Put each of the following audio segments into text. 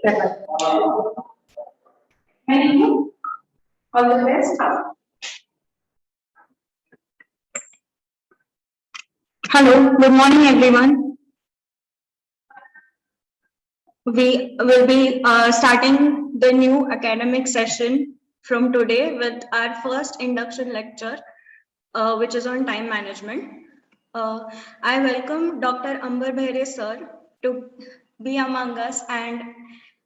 Thank you. All the best. Hello, good morning everyone. We will be starting the new academic session from today with our first induction lecture, which is on time management. I welcome Dr. Ambar Behre sir to be among us and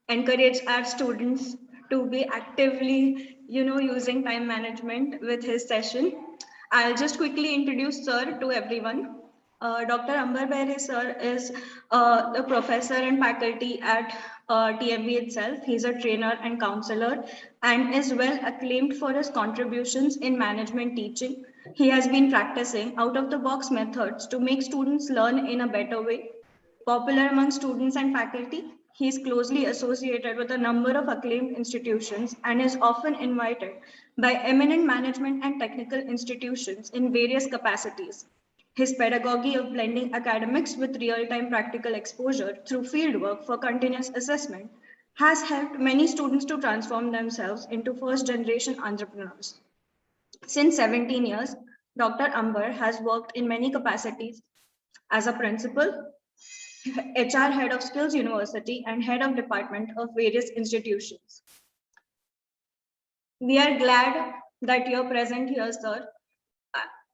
encourage our students to be actively, using time management with his session. I'll just quickly introduce sir to everyone. Dr. Ambar Behre sir is the professor and faculty at TMB itself. He's a trainer and counselor and is well acclaimed for his contributions in management teaching. He has been practicing out-of-the-box methods to make students learn in a better way. Popular among students and faculty, he is closely associated with a number of acclaimed institutions and is often invited by eminent management and technical institutions in various capacities. His pedagogy of blending academics with real-time practical exposure through fieldwork for continuous assessment has helped many students to transform themselves into first-generation entrepreneurs. Since 17 years, Dr. Ambar has worked in many capacities as a principal, HR head of Skills University, and head of department of various institutions. We are glad that you're present here, sir.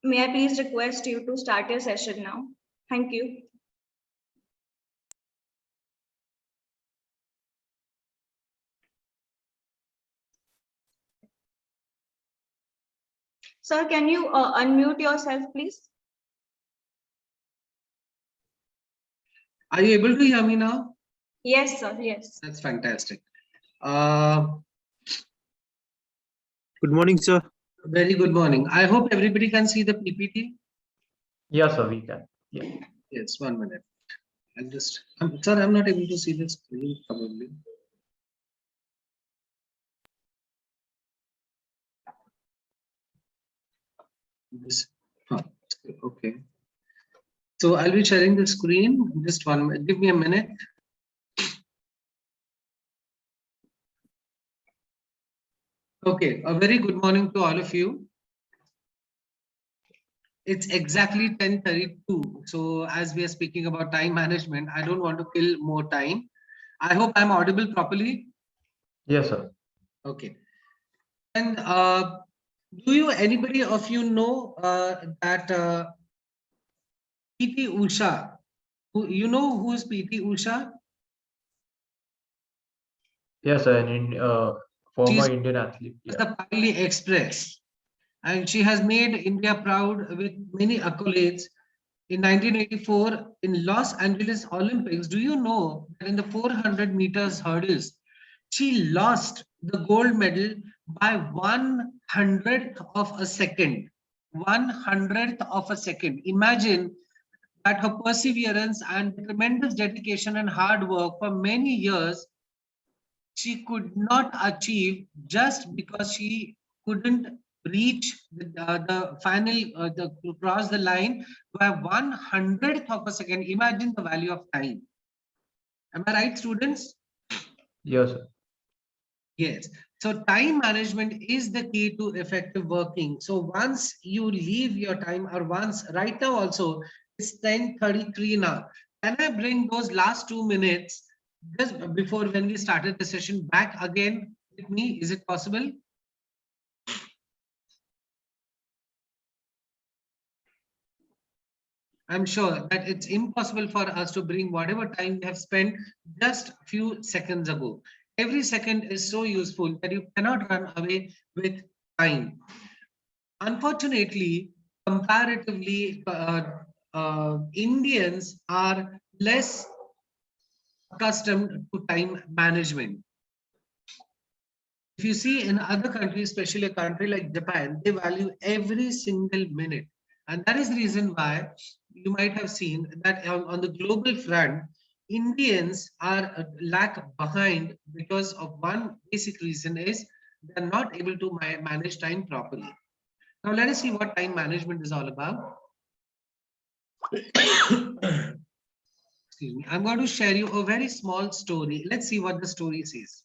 May I please request you to start your session now? Thank you. Sir, can you unmute yourself, please? Are you able to hear me now? Yes, sir. Yes. That's fantastic. Good morning, sir. Very good morning. I hope everybody can see the PPT. Yes, sir, we can. Yeah. Yes, 1 minute. Sir, I'm not able to see the screen probably. Okay. So I'll be sharing the screen. Just 1 minute. Give me a minute. Okay. A very good morning to all of you. It's exactly 10:32. So as we are speaking about time management, I don't want to kill more time. I hope I'm audible properly. Yes, sir. Okay. And do anybody of you know that PT Usha? You know who's PT Usha? Yes, sir. Former She's Indian athlete. Yeah. the Pali Express, and she has made India proud with many accolades. In 1984, in Los Angeles Olympics, do you know that in the 400 meters hurdles, she lost the gold medal by 1/100th of a second. 1/100th of a second. Imagine that her perseverance and tremendous dedication and hard work for many years, she could not achieve just because she couldn't reach the final, cross the line by 1/100th of a second. Imagine the value of time. Am I right, students? Yes, sir. Yes. So time management is the key to effective working. So once you leave your time, or once, right now also, it's 10:33 now. Can I bring those last 2 minutes just before when we started the session back again with me? Is it possible? I'm sure that it's impossible for us to bring whatever time we have spent just a few seconds ago. Every second is so useful that you cannot run away with time. Unfortunately, comparatively, Indians are less accustomed to time management. If you see in other countries, especially a country like Japan, they value every single minute. And that is the reason why you might have seen that on the global front, Indians are lag behind because of one basic reason is they're not able to manage time properly. Now let us see what time management is all about. excuse me, I'm going to share you a very small story. Let's see what the story says.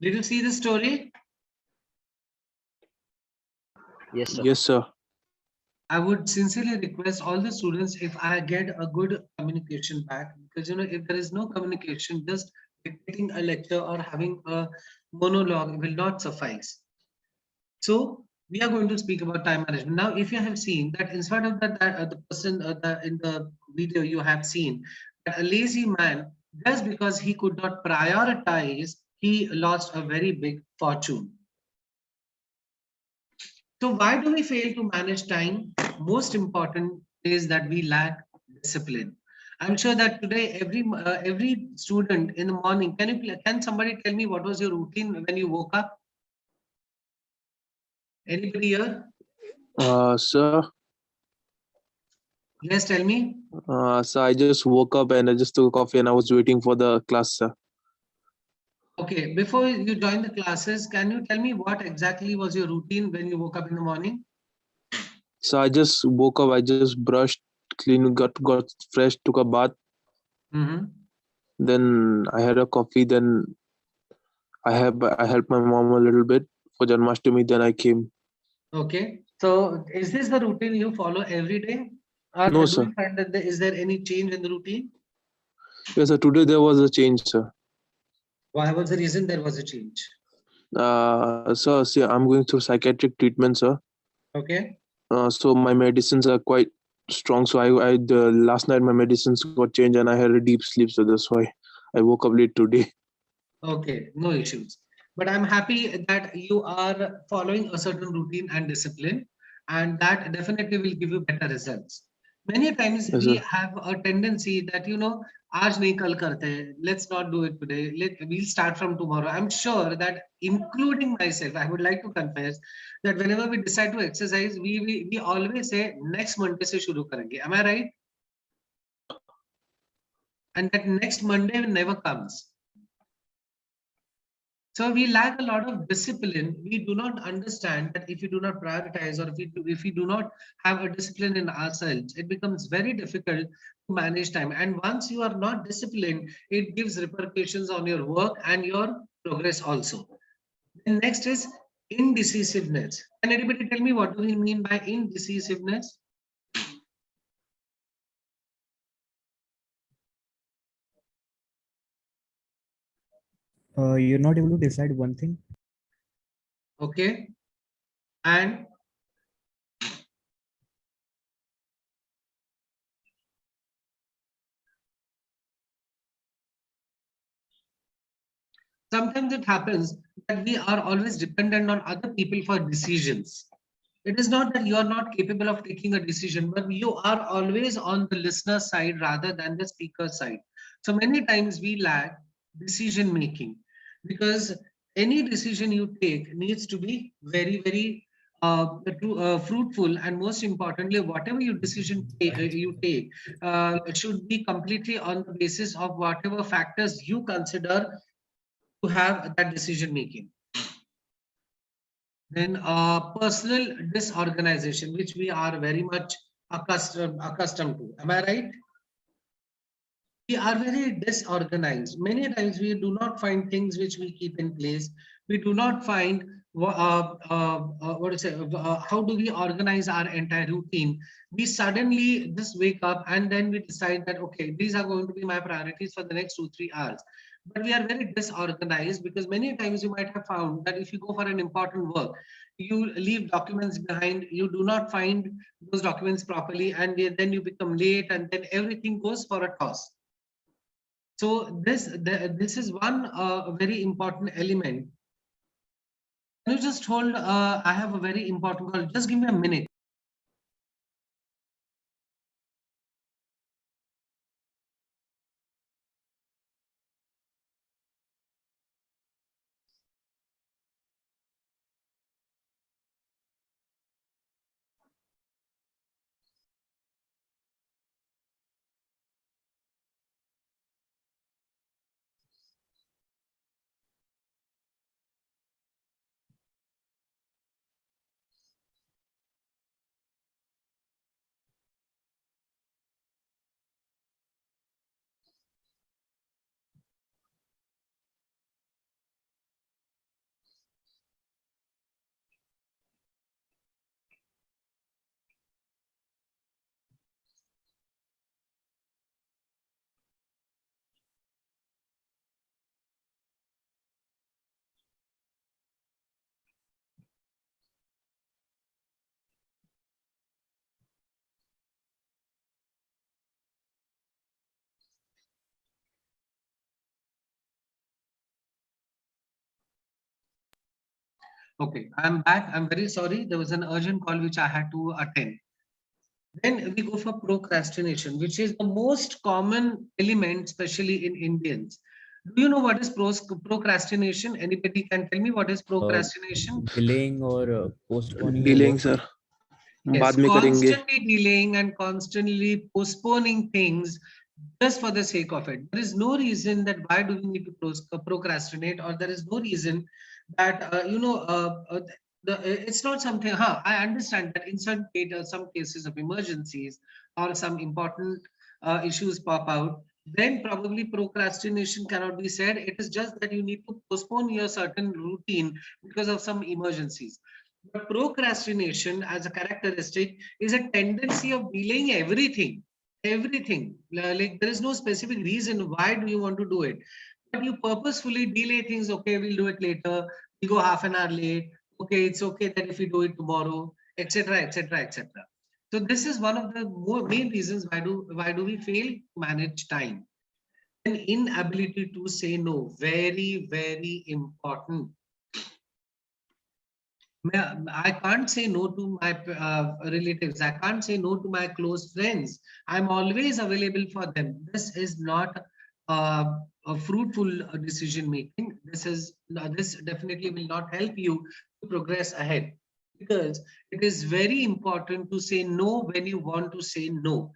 Did you see the story? Yes, sir. Yes, sir. I would sincerely request all the students if I get a good communication back, because if there is no communication, just repeating a lecture or having a monologue will not suffice. So we are going to speak about time management. Now, if you have seen that in spite of that, the person in the video you have seen that a lazy man, just because he could not prioritize, he lost a very big fortune. So why do we fail to manage time? Most important is that we lack discipline. I'm sure that today every student in the morning, can somebody tell me what was your routine when you woke up? Anybody here? Sir, Yes, tell me. so I just woke up and I just took coffee and I was waiting for the class, sir. Okay, before you join the classes, can you tell me what exactly was your routine when you woke up in the morning? So I just woke up, I just brushed, clean, got fresh, took a bath. Mm-hmm. Then I had a coffee. Then I helped my mom a little bit for Janmashtami. Then I came. Okay, so is this the routine you follow every day? Or No, do sir. you find that is there any change in the routine? Yes, sir. Today there was a change, sir. Why was the reason there was a change? So see, I'm going through psychiatric treatment, sir. Okay. So my medicines are quite strong. So I last night my medicines got changed and I had a deep sleep. So that's why I woke up late today. Okay, no issues. But I'm happy that you are following a certain routine and discipline, and that definitely will give you better results. Many times Yes, we sir. have a tendency that aaj nahi kal karte hain, let's not do it today. We'll start from tomorrow. I'm sure that, including myself, I would like to confess that whenever we decide to exercise, we always say next Monday se shuru karenge. Am I right? And that next Monday never comes. So we lack a lot of discipline. We do not understand that if you do not prioritize, or if we do not have a discipline in ourselves, it becomes very difficult to manage time. And once you are not disciplined, it gives repercussions on your work and your progress also. Then next is indecisiveness. Can anybody tell me what do we mean by indecisiveness? You're not able to decide one thing. Okay. And sometimes it happens that we are always dependent on other people for decisions. It is not that you are not capable of taking a decision, but you are always on the listener side rather than the speaker side. So many times we lack decision making, because any decision you take needs to be very, very fruitful, and most importantly, whatever you you take should be completely on the basis of whatever factors you consider to have that decision making. Then personal disorganization, which we are very much accustomed to. Am I right? We are very disorganized. Many times we do not find things which we keep in place. We do not find what is it? How do we organize our entire routine? We suddenly just wake up and then we decide that, okay, these are going to be my priorities for the next 2-3 hours. But we are very disorganized because many times you might have found that if you go for an important work, you leave documents behind, you do not find those documents properly, and then you become late, and then everything goes for a toss. So this is one very important element. Can you just hold? I have a very important call. Just give me a minute. Okay, I'm back. I'm very sorry. There was an urgent call which I had to attend. Then we go for procrastination, which is the most common element, especially in Indians. Do you know what is procrastination? Anybody can tell me what is procrastination? Delaying or postponing your Delaying, work. sir. Yes, बाद में करेंगे. constantly delaying and constantly postponing things just for the sake of it. There is no reason that why do we need to procrastinate, or there is no reason that it's not something. I understand that in some cases of emergencies or some important issues pop out, then probably procrastination cannot be said. It is just that you need to postpone your certain routine because of some emergencies. But procrastination as a characteristic is a tendency of delaying everything. Everything. Like there is no specific reason why do you want to do it. But you purposefully delay things. Okay, we'll do it later. We go half an hour late. Okay, it's okay that if we do it tomorrow, etc., etc., etc. So this is one of the main reasons why do we fail to manage time. An inability to say no, very, very important. I can't say no to my relatives. I can't say no to my close friends. I'm always available for them. This is not a fruitful decision making. This definitely will not help you to progress ahead, because it is very important to say no when you want to say no.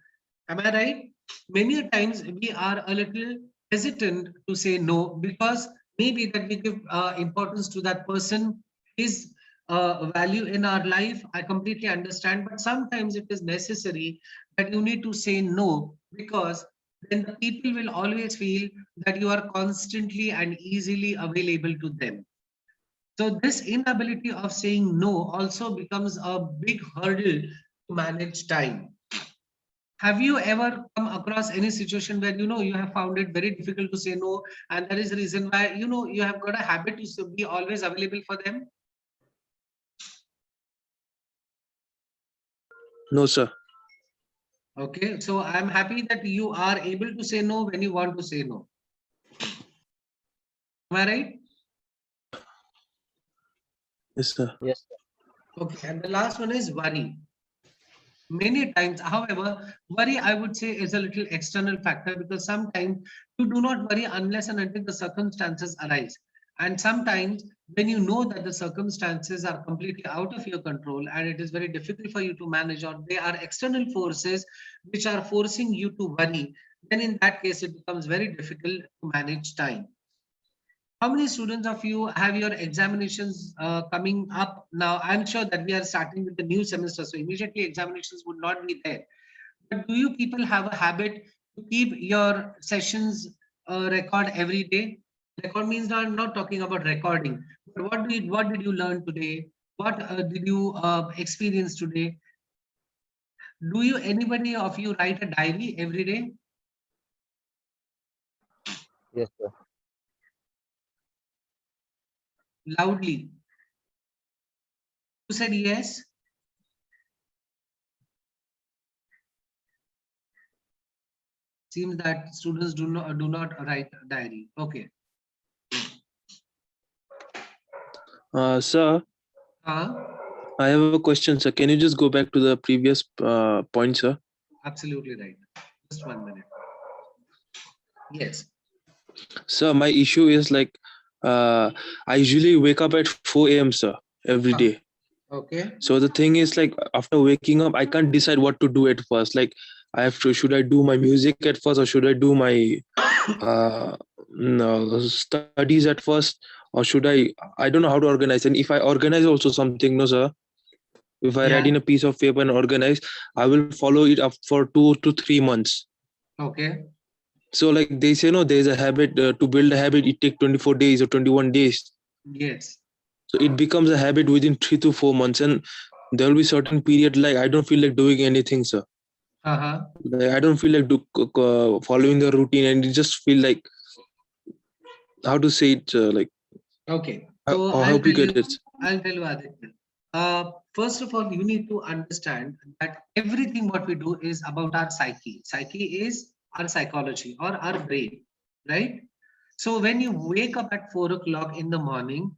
Am I right? Many times we are a little hesitant to say no because maybe that we give importance to that person, his value in our life. I completely understand, but sometimes it is necessary that you need to say no, because then the people will always feel that you are constantly and easily available to them. So this inability of saying no also becomes a big hurdle to manage time. Have you ever come across any situation where you have found it very difficult to say no, and that is the reason why you have got a habit to be always available for them? No, sir. Okay, so I'm happy that you are able to say no when you want to say no. Am I right? Yes, sir. Yes. Okay, and the last one is worry. Many times, however, worry, I would say, is a little external factor, because sometimes you do not worry unless and until the circumstances arise. And sometimes when you know that the circumstances are completely out of your control and it is very difficult for you to manage, or they are external forces which are forcing you to worry, then in that case, it becomes very difficult to manage time. How many students of you have your examinations coming up now? I'm sure that we are starting with the new semester, so immediately examinations would not be there. But do you people have a habit to keep your sessions record every day? Record means I'm not talking about recording, but what did you learn today? What did you experience today? Do you anybody of you write a diary every day? Yes, sir. Loudly. Who said yes? Seems that students do not write a diary. Okay. Sir, I have a question, sir. Can you just go back to the previous point, sir? Absolutely right. Just 1 minute. Yes. Sir, my issue is like I usually wake up at 4 a.m., sir, every day. Okay. So the thing is, like, after waking up, I can't decide what to do at first. Like, I have to, should I do my music at first, or should I do my no, studies at first, or should I don't know how to organize. And if I organize also something, no, sir, if I write Yeah. in a piece of paper and organize, I will follow it up for 2 to 3 months. Okay. So like they say, no, there's a habit, to build a habit, it takes 24 days or 21 days. Yes. So it becomes a habit within 3 to 4 months. And there will be certain period like I don't feel like doing anything, sir. Like, I don't feel like following the routine, and it just feel like, how to say it, like, Okay. I So hope you get it. I'll tell you, Aditya. First of all, you need to understand that everything what we do is about our psyche. Psyche is our psychology or our brain, right? So when you wake up at 4 o'clock in the morning,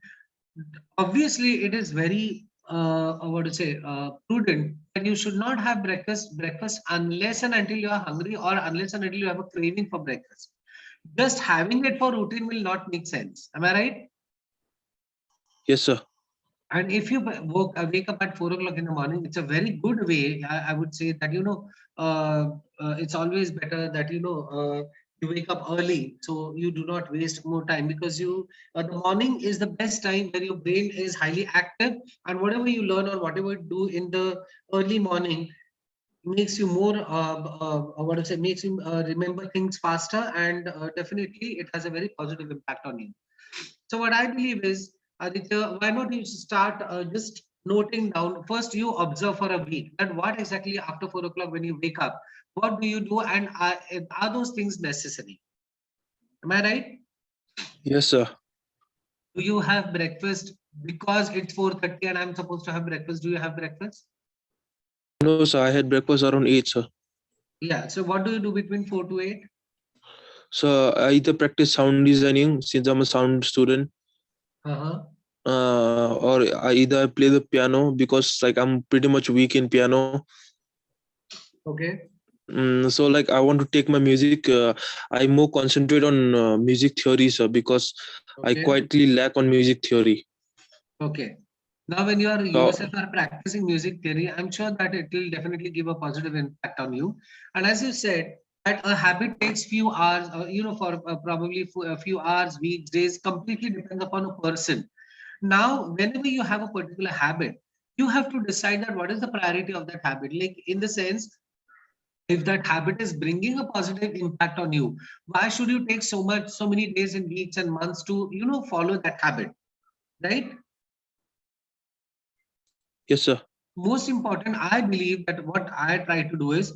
obviously it is very prudent that you should not have breakfast unless and until you are hungry, or unless and until you have a craving for breakfast. Just having it for routine will not make sense. Am I right? Yes, sir. And if you wake up at 4 o'clock in the morning, it's a very good way. I would say that, it's always better that, you wake up early, so you do not waste more time, because the morning is the best time where your brain is highly active, and whatever you learn or whatever you do in the early morning makes you more, makes you remember things faster, and definitely it has a very positive impact on you. So what I believe is, Aditya, why not you start just noting down? First, you observe for a week that what exactly after 4 o'clock when you wake up, what do you do, and are those things necessary? Am I right? Yes, sir. Do you have breakfast because it's 4:30 and I'm supposed to have breakfast? Do you have breakfast? No, sir. I had breakfast around 8, sir. Yeah. So what do you do between 4 to 8? So I either practice sound designing since I'm a sound student, or I either play the piano because like I'm pretty much weak in piano. Okay. So like I want to take my music. I more concentrate on music theory, sir, because I Okay. quietly lack on music theory. Okay. Now, when you So yourself are practicing music theory, I'm sure that it will definitely give a positive impact on you. And as you said, that a habit takes few hours, for probably for a few hours, weeks, days, completely depends upon a person. Now, whenever you have a particular habit, you have to decide that what is the priority of that habit. Like, in the sense, if that habit is bringing a positive impact on you, why should you take so many days and weeks and months to, follow that habit, right? yes, sir. Most important, I believe that what I try to do is,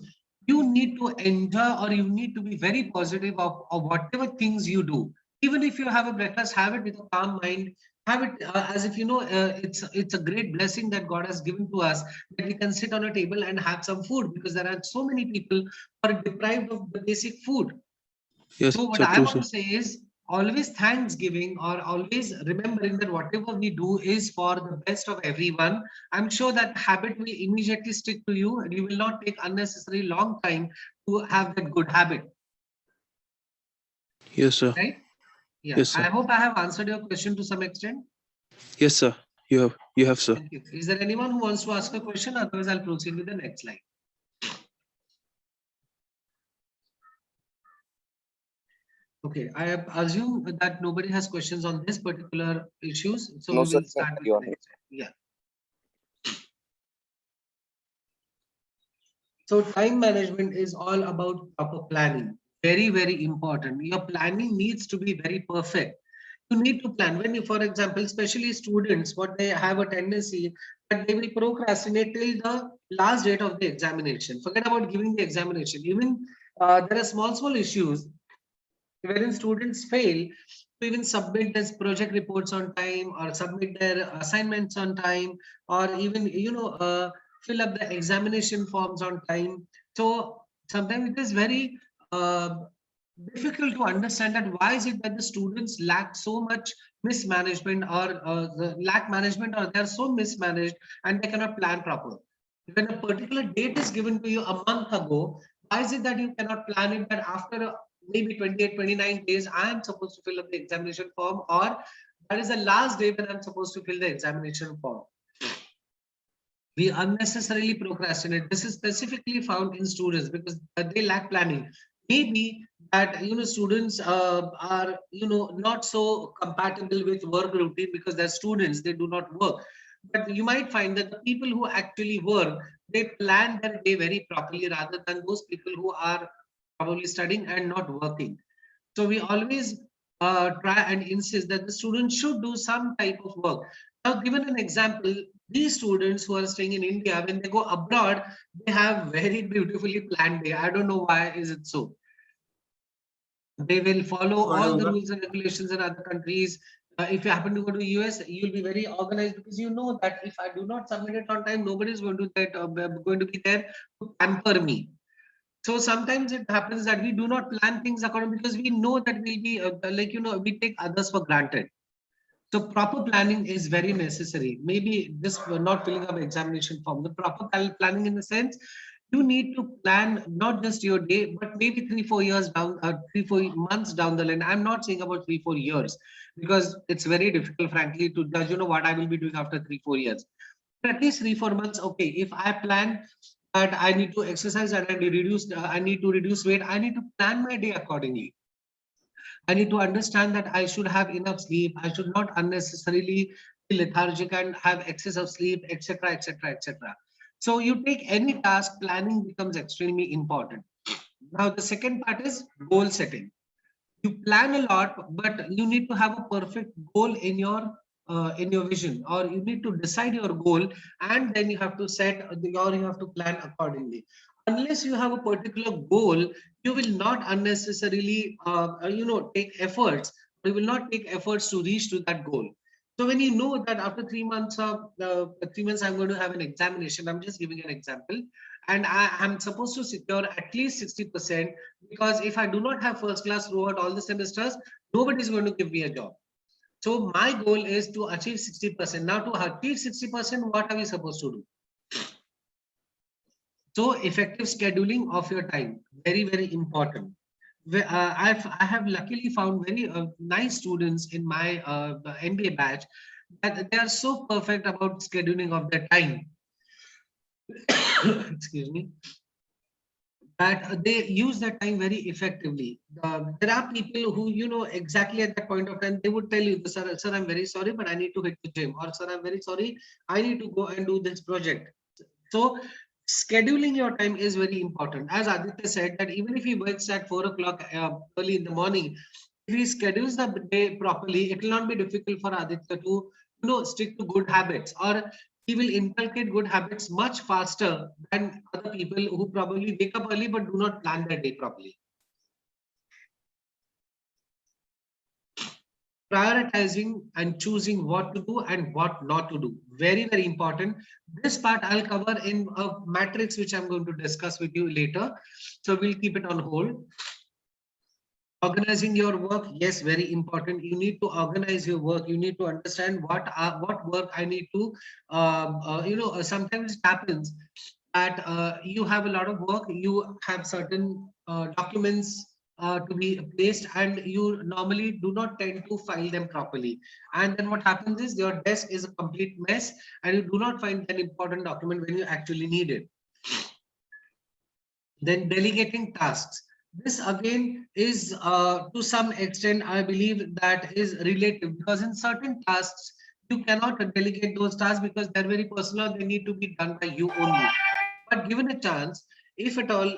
you need to enjoy, or you need to be very positive of whatever things you do. Even if you have a breakfast, have it with a calm mind, have it as if it's a great blessing that God has given to us, that we can sit on a table and have some food, because there are so many people who are deprived of the basic food. Yes, So what sir. I True, want sir. to say is, always thanksgiving, or always remembering that whatever we do is for the best of everyone. I'm sure that habit will immediately stick to you, and you will not take unnecessary long time to have that good habit, Yes, sir. right? Yeah. Yes, I sir. hope I have answered your question to some extent. Yes, sir. You have, sir. Thank you. Is there anyone who wants to ask a question? Otherwise, I'll proceed with the next slide. Okay, I assume that nobody has questions on this particular issues, so No, we sir. will start with You are the next. Yeah. So time management is all about proper planning. Very, very important. Your planning needs to be very perfect. You need to plan. When you, for example, especially students, what they have a tendency that they will procrastinate till the last date of the examination. Forget about giving the examination. Even there are small issues wherein students fail to even submit their project reports on time or submit their assignments on time, or even fill up the examination forms on time. So sometimes it is very difficult to understand that why is it that the students lack so much mismanagement, or lack management, or they are so mismanaged and they cannot plan proper. When a particular date is given to you a month ago, why is it that you cannot plan it that after maybe 28, 29 days, I am supposed to fill up the examination form, or that is the last day when I'm supposed to fill the examination form? We unnecessarily procrastinate. This is specifically found in students because they lack planning. Maybe that students are not so compatible with work routine because they're students, they do not work. But you might find that the people who actually work, they plan their day very properly rather than those people who are probably studying and not working. So we always try and insist that the students should do some type of work. Now, given an example, these students who are staying in India, when they go abroad, they have very beautifully planned day. I don't know why is it so. They will follow all the rules and regulations in other countries. If you happen to go to US, you'll be very organized because you know that if I do not submit it on time, nobody is going to be there to pamper me. So sometimes it happens that we do not plan things according because we know that we'll be we take others for granted. So proper planning is very necessary. Maybe this not filling up examination form, the proper planning in the sense you need to plan not just your day, but maybe 3-4 years down, 3-4 months down the line. I'm not saying about 3-4 years because it's very difficult, frankly, to judge. What I will be doing after 3-4 years. But at least 3-4 months. Okay, if I plan that I need to exercise and I need to reduce weight, I need to plan my day accordingly. I need to understand that I should have enough sleep. I should not unnecessarily be lethargic and have excess of sleep, etc., etc., etc. So you take any task, planning becomes extremely important. Now, the second part is goal setting. You plan a lot, but you need to have a perfect goal in your vision, or you need to decide your goal, and then you have to set or you have to plan accordingly. Unless you have a particular goal, you will not unnecessarily take efforts. You will not take efforts to reach to that goal. So when you know that after 3 months of 3 months I'm going to have an examination, I'm just giving an example, and I am supposed to secure at least 60%, because if I do not have first class throughout all the semesters, nobody is going to give me a job. So my goal is to achieve 60%. Now, to achieve 60%, what are we supposed to do? So effective scheduling of your time, very, very important. I have luckily found very nice students in my MBA batch that they are so perfect about scheduling of their time. Excuse me. That they use that time very effectively. There are people who, exactly at that point of time, they would tell you, sir, I'm very sorry, but I need to hit the gym, or sir, I'm very sorry, I need to go and do this project. So scheduling your time is very important. As Aditya said, that even if he works at 4 o'clock early in the morning, if he schedules the day properly, it will not be difficult for Aditya to stick to good habits, or he will inculcate good habits much faster than other people who probably wake up early but do not plan their day properly. Prioritizing and choosing what to do and what not to do. Very, very important. This part I'll cover in a matrix, which I'm going to discuss with you later. So we'll keep it on hold. Organizing your work, yes, very important. You need to organize your work. You need to understand what work I need to, sometimes it happens that you have a lot of work, you have certain documents to be placed, and you normally do not tend to file them properly. And then what happens is your desk is a complete mess and you do not find an important document when you actually need it. Then delegating tasks. This again is to some extent, I believe that is relative, because in certain tasks, you cannot delegate those tasks because they're very personal. They need to be done by you only. But given a chance, if at all,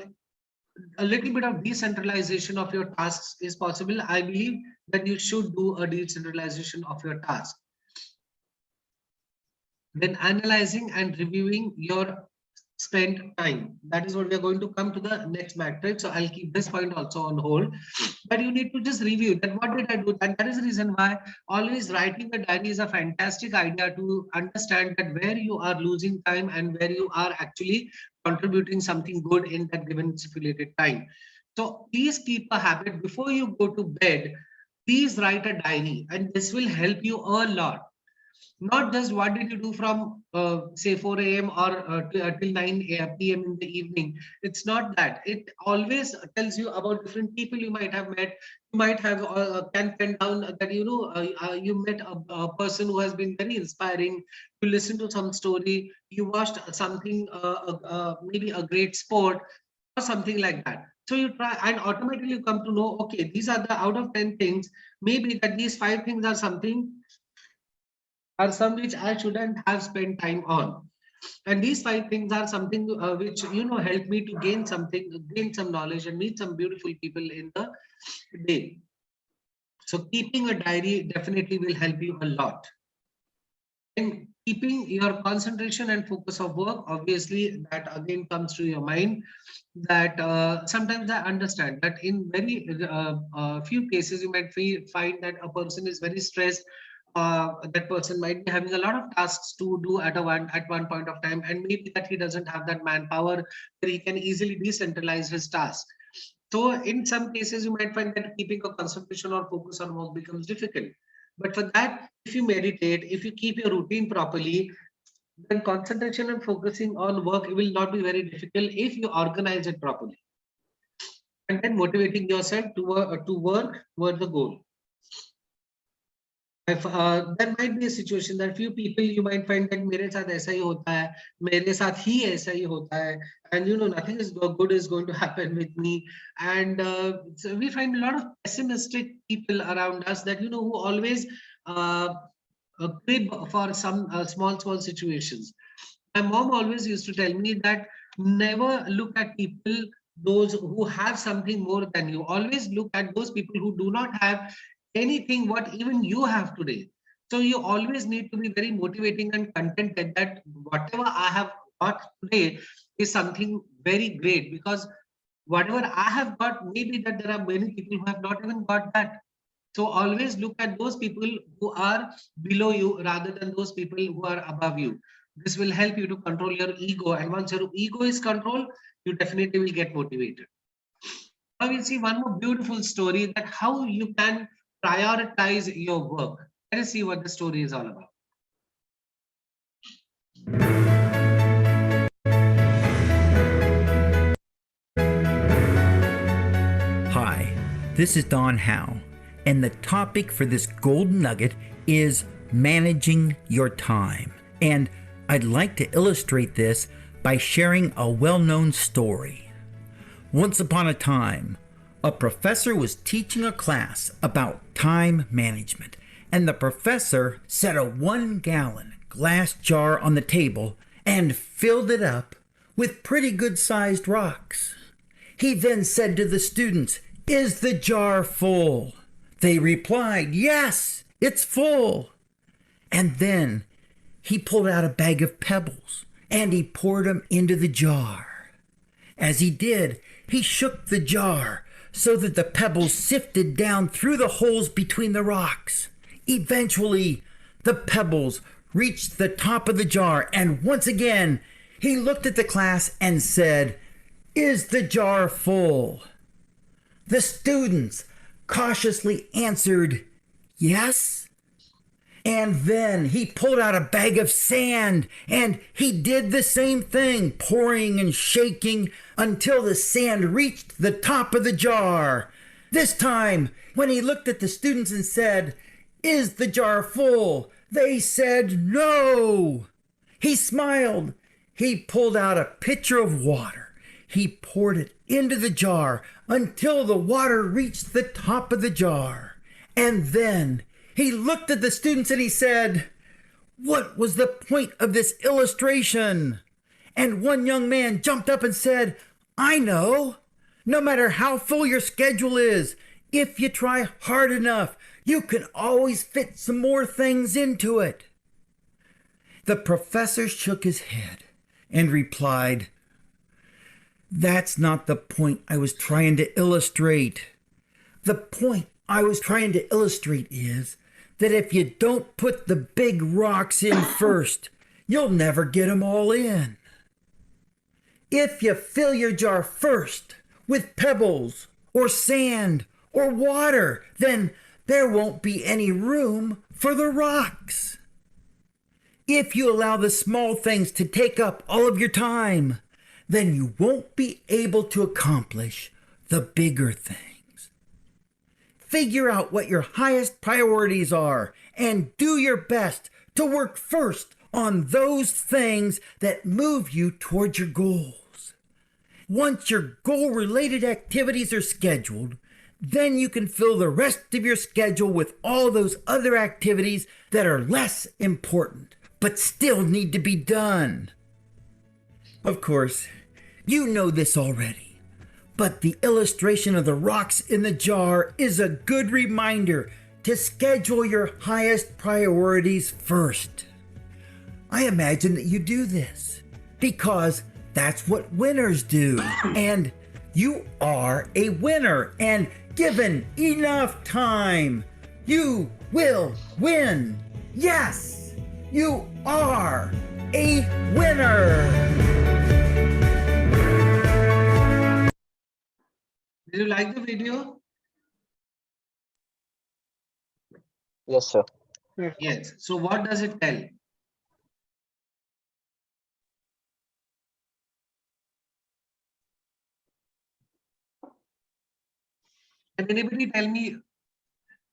a little bit of decentralization of your tasks is possible, I believe that you should do a decentralization of your task. Then analyzing and reviewing your spent time. That is what we are going to come to the next matrix. So I'll keep this point also on hold. But you need to just review that what did I do? And that is the reason why always writing a diary is a fantastic idea to understand that where you are losing time and where you are actually contributing something good in that given stipulated time. So please keep a habit before you go to bed. Please write a diary, and this will help you a lot. Not just what did you do from say 4 a.m. or till 9 p.m. in the evening. It's not that. It always tells you about different people you might have met. You might have can pen down that you met a person who has been very inspiring. You listen to some story. You watched something, maybe a great sport or something like that. So you try and automatically you come to know, okay, these are the out of 10 things. Maybe that these 5 things are something are some which I shouldn't have spent time on. And these 5 things are something which, help me to gain something, gain some knowledge and meet some beautiful people in the day. So keeping a diary definitely will help you a lot. And keeping your concentration and focus of work, obviously that again comes to your mind that sometimes I understand that in very few cases you might find that a person is very stressed. That person might be having a lot of tasks to do at one point of time, and maybe that he doesn't have that manpower where he can easily decentralize his tasks. So in some cases, you might find that keeping a concentration or focus on work becomes difficult. But for that, if you meditate, if you keep your routine properly, then concentration and focusing on work will not be very difficult if you organize it properly. And then motivating yourself to work toward the goal. If, there might be a situation that few people you might find that मेरे साथ ऐसा ही होता है, मेरे साथ ही ऐसा ही होता है, and nothing is good is going to happen with me, and so we find a lot of pessimistic people around us that who always crib for some small situations. My mom always used to tell me that never look at people those who have something more than you. Always look at those people who do not have anything what even you have today. So you always need to be very motivating and contented that whatever I have got today is something very great, because whatever I have got, maybe that there are many people who have not even got that. So always look at those people who are below you rather than those people who are above you. This will help you to control your ego, and once your ego is controlled, you definitely will get motivated. Now we'll see one more beautiful story that how you can prioritize your work. Let us see what the story is all about. Hi, this is Don Howe, and the topic for this golden nugget is managing your time. And I'd like to illustrate this by sharing a well-known story. Once upon a time, a professor was teaching a class about time management, and the professor set a 1-gallon glass jar on the table and filled it up with pretty good-sized rocks. He then said to the students, "Is the jar full?" They replied, "Yes, it's full." And then he pulled out a bag of pebbles and he poured them into the jar. As he did, he shook the jar so that the pebbles sifted down through the holes between the rocks. Eventually, the pebbles reached the top of the jar, and once again, he looked at the class and said, "Is the jar full?" The students cautiously answered, "Yes." And then he pulled out a bag of sand and he did the same thing, pouring and shaking until the sand reached the top of the jar. This time, when he looked at the students and said, "Is the jar full?" they said, "No." He smiled. He pulled out a pitcher of water. he poured it into the jar until the water reached the top of the jar. And then he looked at the students and he said, "What was the point of this illustration?" And one young man jumped up and said, "I know. No matter how full your schedule is, if you try hard enough, you can always fit some more things into it." The professor shook his head and replied, "That's not the point I was trying to illustrate. The point I was trying to illustrate is that if you don't put the big rocks in first, you'll never get them all in. If you fill your jar first with pebbles or sand or water, then there won't be any room for the rocks. If you allow the small things to take up all of your time, then you won't be able to accomplish the bigger things. Figure out what your highest priorities are and do your best to work first on those things that move you towards your goals. Once your goal-related activities are scheduled, then you can fill the rest of your schedule with all those other activities that are less important but still need to be done." Of course, you know this already, but the illustration of the rocks in the jar is a good reminder to schedule your highest priorities first. I imagine that you do this because that's what winners do, and you are a winner, and given enough time, you will win. Yes, you are a winner. Did you like the video? Yes, sir. Yes. So what does it tell? Can anybody tell me?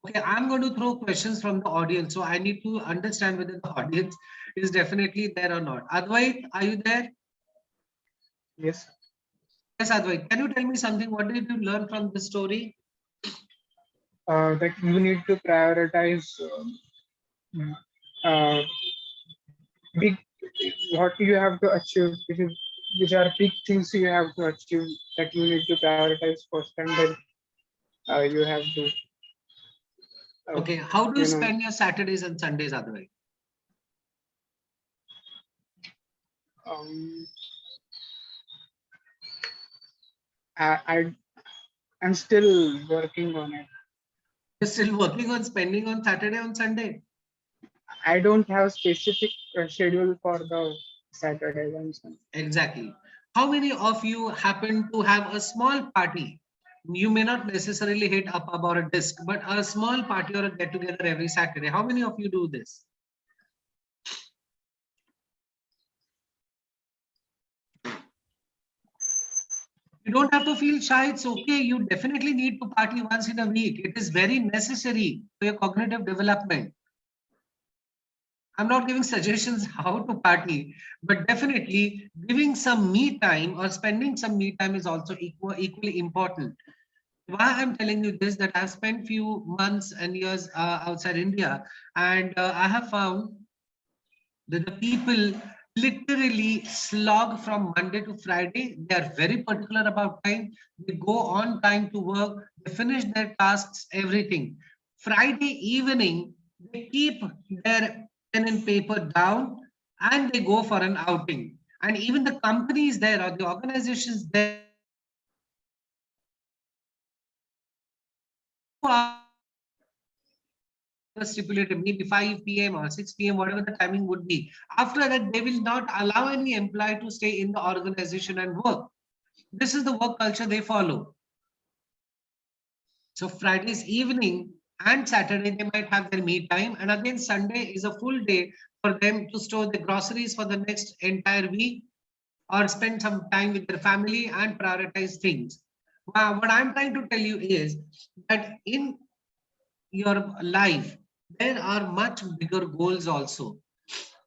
Okay, I'm going to throw questions from the audience, so I need to understand whether the audience is definitely there or not. Advait, are you there? Yes. Yes, Advait. Can you tell me something? What did you learn from this story? That you need to prioritize big, what you have to achieve, which are big things you have to achieve, that you need to prioritize first, and then you have to. Okay, how do you you know, spend your Saturdays and Sundays, Advait? I'm still working on it. You're still working on spending on Saturday and Sunday? I don't have specific schedule for the Saturday and Sunday. Exactly. How many of you happen to have a small party? You may not necessarily hit up about a disc, but a small party or a get together every Saturday. How many of you do this? You don't have to feel shy. It's okay. You definitely need to party once in a week. It is very necessary for your cognitive development. I'm not giving suggestions how to party, but definitely giving some me time or spending some me time is also equally important. Why I'm telling you this, that I've spent few months and years outside India, and I have found that the people literally slog from Monday to Friday. They are very particular about time. They go on time to work. They finish their tasks, everything. Friday evening, they keep their pen and paper down and they go for an outing. And even the companies there or the organizations there stipulated maybe 5 p.m. or 6 p.m., whatever the timing would be. After that, they will not allow any employee to stay in the organization and work. This is the work culture they follow. So Friday's evening and Saturday, they might have their me time. And again, Sunday is a full day for them to store the groceries for the next entire week or spend some time with their family and prioritize things. What I'm trying to tell you is that in your life, there are much bigger goals also.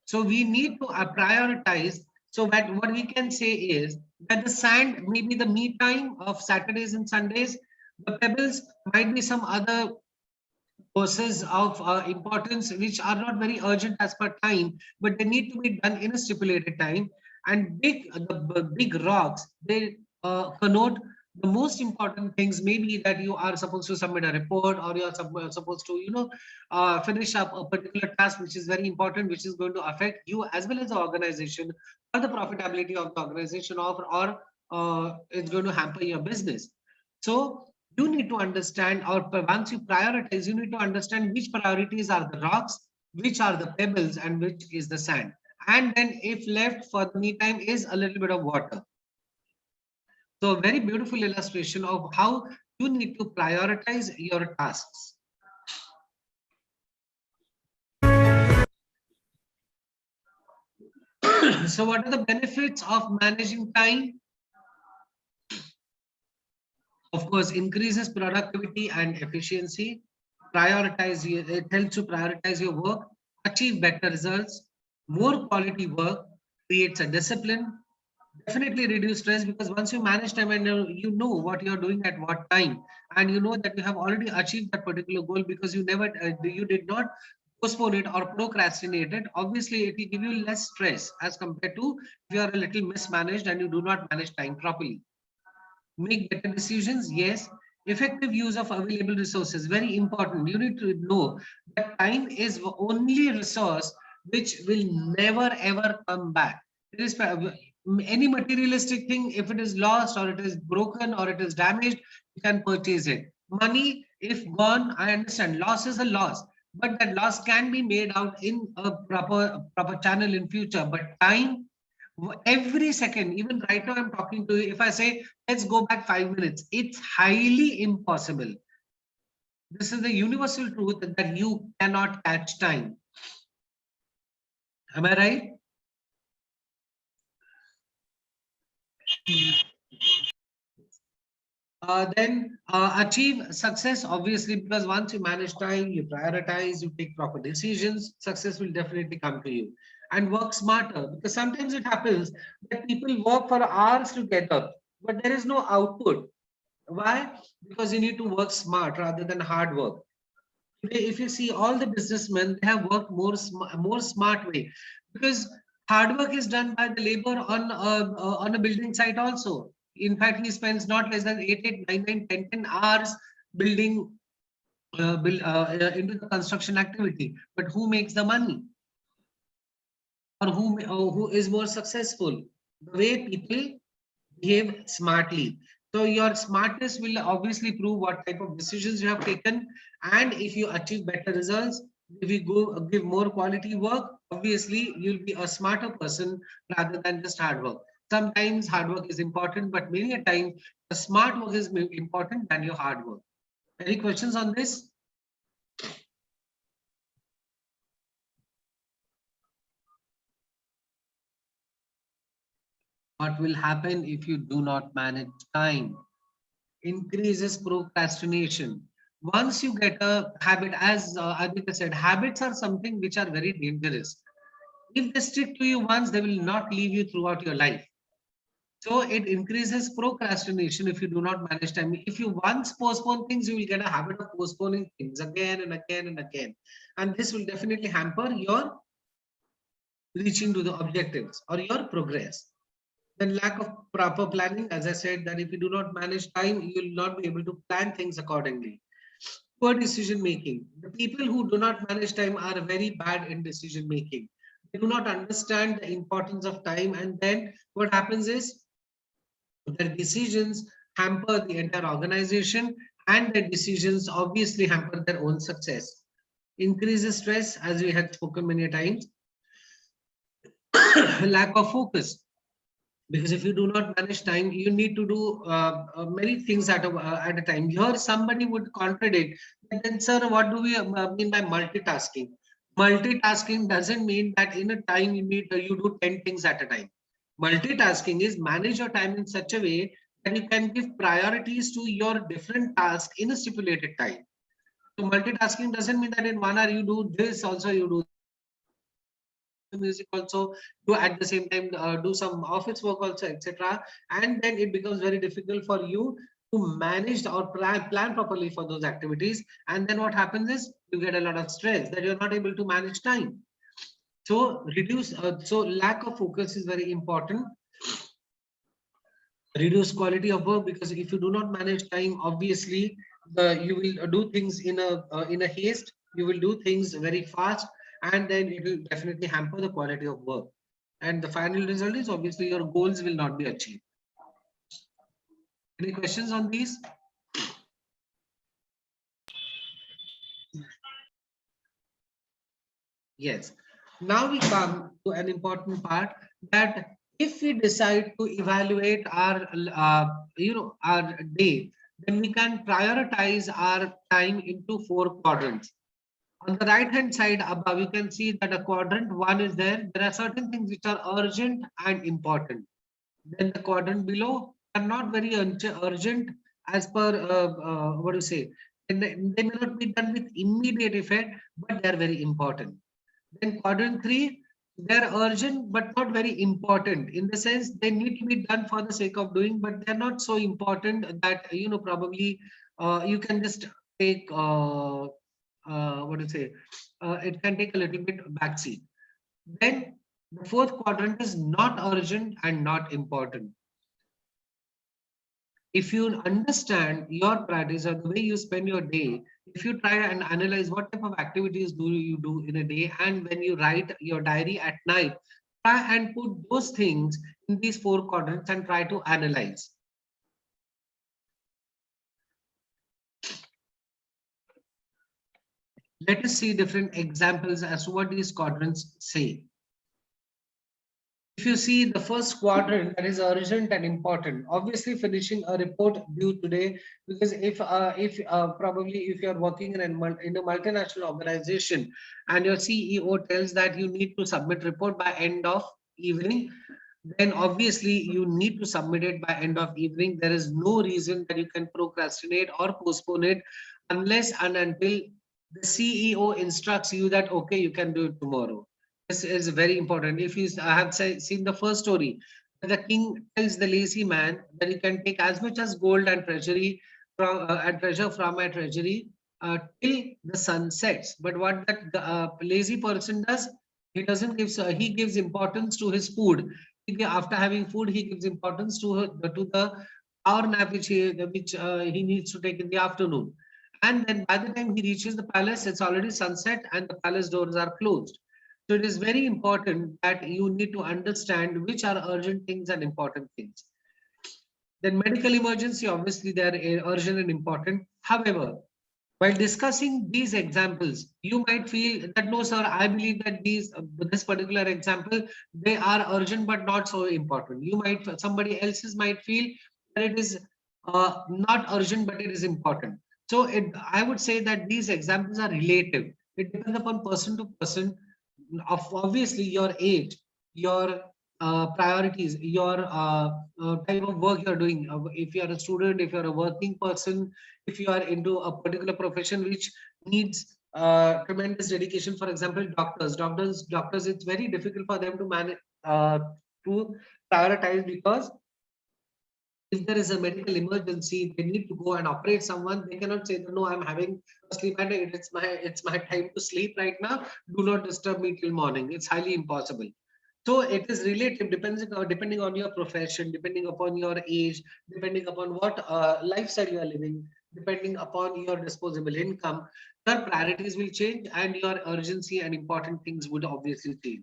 So we need to prioritize So what we can say is that the sand may be the me time of Saturdays and Sundays. The pebbles might be some other courses of importance which are not very urgent as per time, but they need to be done in a stipulated time. And big rocks, they connote the most important things. Maybe that you are supposed to submit a report, or you are supposed to finish up a particular task which is very important, which is going to affect you as well as the organization, or the profitability of the organization, or it's going to hamper your business. So you need to understand, or once you prioritize, you need to understand which priorities are the rocks, which are the pebbles, and which is the sand. And then if left for the me time is a little bit of water. So a very beautiful illustration of how you need to prioritize your tasks. So what are the benefits of managing time? Of course, increases productivity and efficiency. It helps you prioritize your work, achieve better results, more quality work, creates a discipline, definitely reduce stress, because once you manage time and you know what you're doing at what time, and you know that you have already achieved that particular goal because you did not postpone it or procrastinate it, obviously it will give you less stress as compared to if you are a little mismanaged and you do not manage time properly. Make better decisions, yes. Effective use of available resources, very important. You need to know that time is the only resource which will never ever come back. It is any materialistic thing, if it is lost or it is broken or it is damaged, you can purchase it. Money, if gone, I understand, loss is a loss, but that loss can be made out in a proper channel in future. But time, every second, even right now I'm talking to you, if I say let's go back 5 minutes, it's highly impossible. This is the universal truth that you cannot catch time. Am I right? Then achieve success, obviously, because once you manage time, you prioritize, you take proper decisions, success will definitely come to you. And work smarter, because sometimes it happens that people work for hours to get up, but there is no output. Why? Because you need to work smart rather than hard work. Today, if you see all the businessmen, they have worked more smart way, because hard work is done by the labor on a building site also. In fact, he spends not less than 8, 9, 9, 10 hours building into the construction activity. But who makes the money? Or who is more successful? The way people behave smartly. So your smartness will obviously prove what type of decisions you have taken. And if you achieve better results, if you go give more quality work, obviously you'll be a smarter person rather than just hard work. Sometimes hard work is important, but many a time the smart work is more important than your hard work. Any questions on this? What will happen if you do not manage time? Increases procrastination. Once you get a habit, as Aditya said, habits are something which are very dangerous. If they stick to you once, they will not leave you throughout your life. So it increases procrastination if you do not manage time. If you once postpone things, you will get a habit of postponing things again and again and again. And this will definitely hamper your reaching to the objectives or your progress. Then lack of proper planning, as I said, that if you do not manage time, you will not be able to plan things accordingly. Poor decision making. The people who do not manage time are very bad in decision making. They do not understand the importance of time, and then what happens is their decisions hamper the entire organization, and their decisions obviously hamper their own success. Increases stress, as we had spoken many times. Lack of focus. Because if you do not manage time, you need to do many things at a time. Here, somebody would contradict. And then, sir, what do we mean by multitasking? Multitasking doesn't mean that in a time you do 10 things at a time. Multitasking is manage your time in such a way that you can give priorities to your different tasks in a stipulated time. So multitasking doesn't mean that in 1 hour you do this, also you do the music also, you at the same time do some office work also, etc. And then it becomes very difficult for you to manage or plan properly for those activities. And then what happens is you get a lot of stress that you're not able to manage time. So so lack of focus is very important. Reduce quality of work, because if you do not manage time, obviously you will do things in a haste, you will do things very fast, and then it will definitely hamper the quality of work. And the final result is obviously your goals will not be achieved. Any questions on these? Yes. Now we come to an important part, that if we decide to evaluate our our day, then we can prioritize our time into 4 quadrants. On the right hand side above, you can see that a quadrant 1 is there. There are certain things which are urgent and important. Then the quadrant below are not very urgent as per what do you say, and they may not be done with immediate effect, but they are very important. Then quadrant 3, they're urgent but not very important, in the sense they need to be done for the sake of doing, but they're not so important that probably you can just take what do you say, it can take a little bit backseat. Then the 4th quadrant is not urgent and not important. If you understand your priorities or the way you spend your day, if you try and analyze what type of activities do you do in a day, and when you write your diary at night, try and put those things in these 4 quadrants and try to analyze. Let us see different examples as to what these quadrants say. If you see the first quadrant, that is urgent and important, obviously finishing a report due today, because if probably if you're working in a multinational organization and your CEO tells that you need to submit report by end of evening, then obviously you need to submit it by end of evening. There is no reason that you can procrastinate or postpone it unless and until the CEO instructs you that okay, you can do it tomorrow. This is very important. If you have seen the first story, the king tells the lazy man that he can take as much as gold and treasury from treasure from my treasury till the sun sets. But what that lazy person does, he doesn't give. He gives importance to his food. After having food, he gives importance to the hour nap which he needs to take in the afternoon. And then by the time he reaches the palace, it's already sunset and the palace doors are closed. So it is very important that you need to understand which are urgent things and important things. Then medical emergency, obviously they are urgent and important. However, while discussing these examples, you might feel that no, sir, I believe that this particular example, they are urgent but not so important. Somebody else's might feel that it is not urgent but it is important. So I would say that these examples are relative. It depends upon person to person. Obviously your age, your priorities, your type of work you're doing. If you are a student, if you're a working person, if you are into a particular profession which needs tremendous dedication, for example, doctors, it's very difficult for them to manage to prioritize, because if there is a medical emergency, they need to go and operate someone. They cannot say, no, I'm having a sleep apnea. It's my time to sleep right now. Do not disturb me till morning. It's highly impossible. So it is relative, depending on your profession, depending upon your age, depending upon what lifestyle you are living, depending upon your disposable income, your priorities will change and your urgency and important things would obviously change.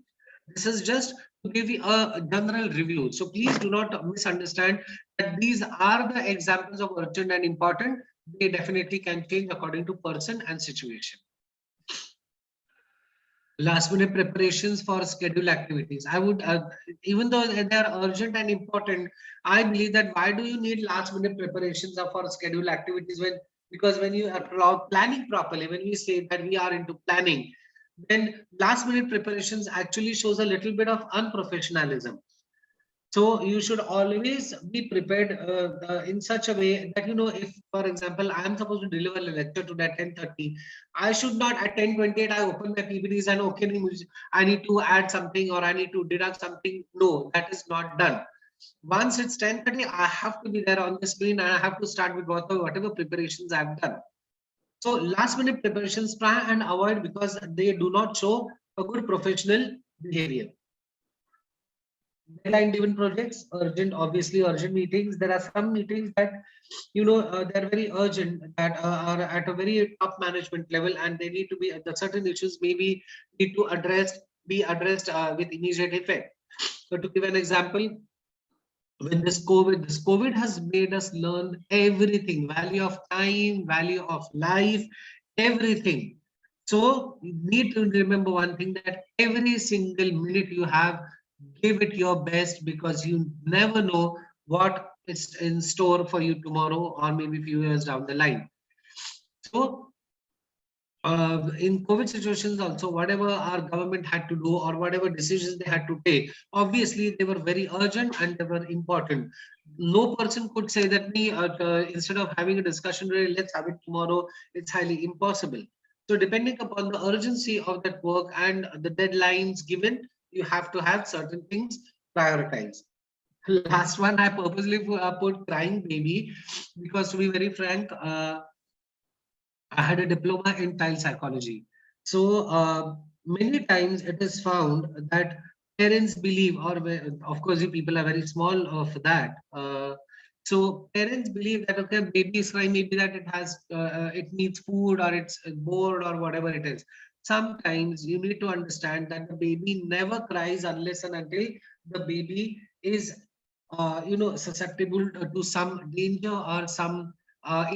This is just to give you a general review. So please do not misunderstand that these are the examples of urgent and important. They definitely can change according to person and situation. Last minute preparations for schedule activities. I would, even though they are urgent and important, I believe that why do you need last minute preparations for schedule activities because when you are planning properly, when we say that we are into planning, then last minute preparations actually shows a little bit of unprofessionalism. So you should always be prepared in such a way that, if, for example, I am supposed to deliver a lecture today at 10:30, I should not at 10:28, I open my PPTs and okay, I need to add something or I need to deduct something. No, that is not done. Once it's 10:30, I have to be there on the screen and I have to start with whatever preparations I've done. So last minute preparations try and avoid, because they do not show a good professional behavior. Deadline driven projects, urgent, obviously urgent meetings. There are some meetings that, they're very urgent, that are at a very top management level, and they need to be, the certain issues maybe need to be addressed with immediate effect. So to give an example, with this COVID has made us learn everything, value of time, value of life, everything. So you need to remember one thing, that every single minute you have, give it your best, because you never know what is in store for you tomorrow or maybe a few years down the line. So in COVID situations also, whatever our government had to do or whatever decisions they had to take, obviously they were very urgent and they were important. No person could say that instead of having a discussion today, let's have it tomorrow. It's highly impossible. So depending upon the urgency of that work and the deadlines given, you have to have certain things prioritized. Last one, I purposely put crying baby, because to be very frank, I had a diploma in child psychology. So many times it is found that parents believe, or of course you people are very small for that. So parents believe that, okay, baby is crying, maybe that it needs food or it's bored or whatever it is. Sometimes you need to understand that the baby never cries unless and until the baby is susceptible to some danger or some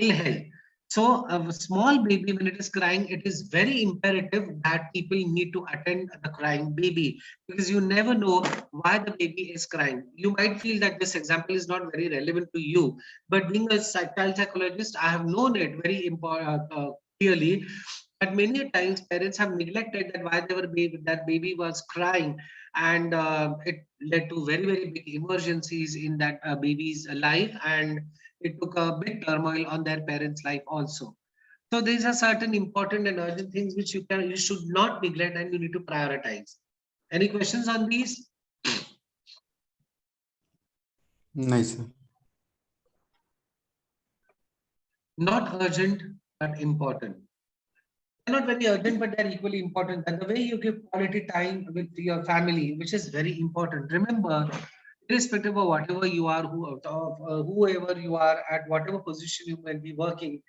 ill health. So a small baby, when it is crying, it is very imperative that people need to attend the crying baby, because you never know why the baby is crying. You might feel that this example is not very relevant to you, but being a child psychologist, I have known it very clearly that many times parents have neglected that why that baby was crying, and it led to very, very big emergencies in that baby's life, and it took a big turmoil on their parents' life also. So these are certain important and urgent things which you should not neglect and you need to prioritize. Any questions on these? Nice. Not urgent, but important. They're not very urgent, but they're equally important. And the way you give quality time with your family, which is very important. Remember, irrespective of whatever you are, whoever you are, at whatever position you may be working,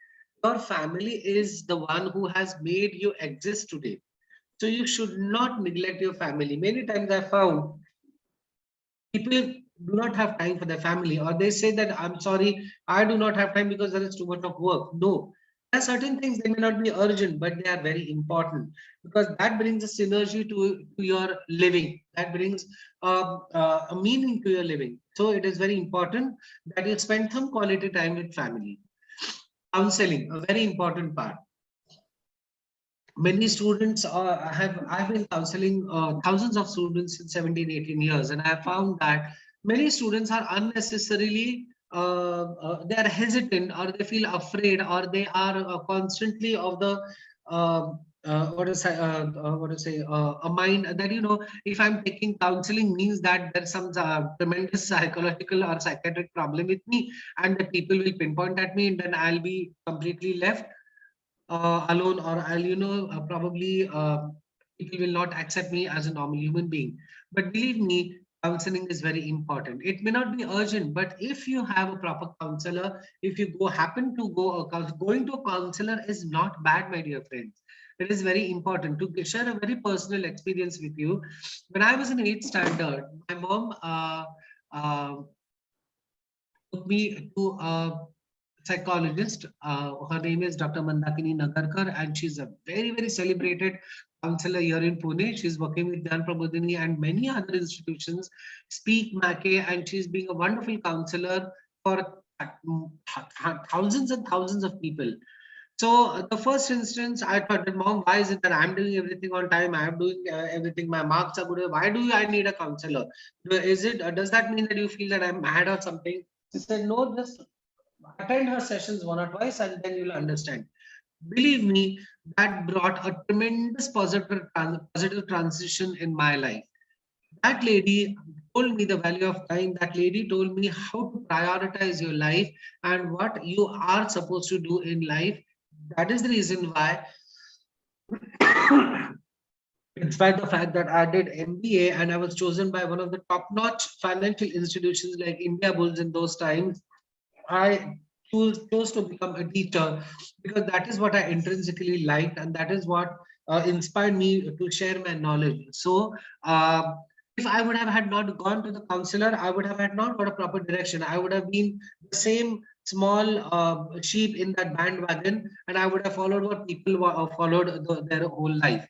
your family is the one who has made you exist today. So you should not neglect your family. Many times I found people do not have time for their family, or they say that, I'm sorry, I do not have time because there is too much of work. No, there are certain things, they may not be urgent, but they are very important, because that brings a synergy to your living. That brings a meaning to your living. So it is very important that you spend some quality time with family. Counseling, a very important part. Many students I've been counseling thousands of students in 17, 18 years, and I have found that many students are unnecessarily they are hesitant, or they feel afraid, or they are constantly of the a mind that, if I'm taking counseling, means that there's some tremendous psychological or psychiatric problem with me, and the people will pinpoint at me, and then I'll be completely left alone, or I'll probably people will not accept me as a normal human being. But believe me, counseling is very important. It may not be urgent, but if you have a proper counselor, if you happen to going to a counselor is not bad, my dear friends. It is very important. To share a very personal experience with you, when I was in 8th standard, my mom took me to a psychologist. Her name is Dr. Mandakini Nagarkar, and she's a very, very celebrated counselor here in Pune. She's working with Dhyan Prabodhini and many other institutions, Speak Mackey, and she's being a wonderful counselor for thousands and thousands of people. So the first instance, I thought that, mom, why is it that I'm doing everything on time? I'm doing everything. My marks are good. Why do I need a counselor? Is it? Does that mean that you feel that I'm mad or something? She said, no, just attend her sessions one or twice, and then you'll understand. Believe me, that brought a tremendous positive transition in my life. That lady told me the value of time. That lady told me how to prioritize your life and what you are supposed to do in life. That is the reason why, in spite of the fact that I did MBA and I was chosen by one of the top-notch financial institutions like India Bulls in those times, I chose to become a teacher because that is what I intrinsically liked, and that is what inspired me to share my knowledge. So if I would have had not gone to the counselor, I would have had not got a proper direction. I would have been the same small sheep in that bandwagon, and I would have followed what people followed their whole life.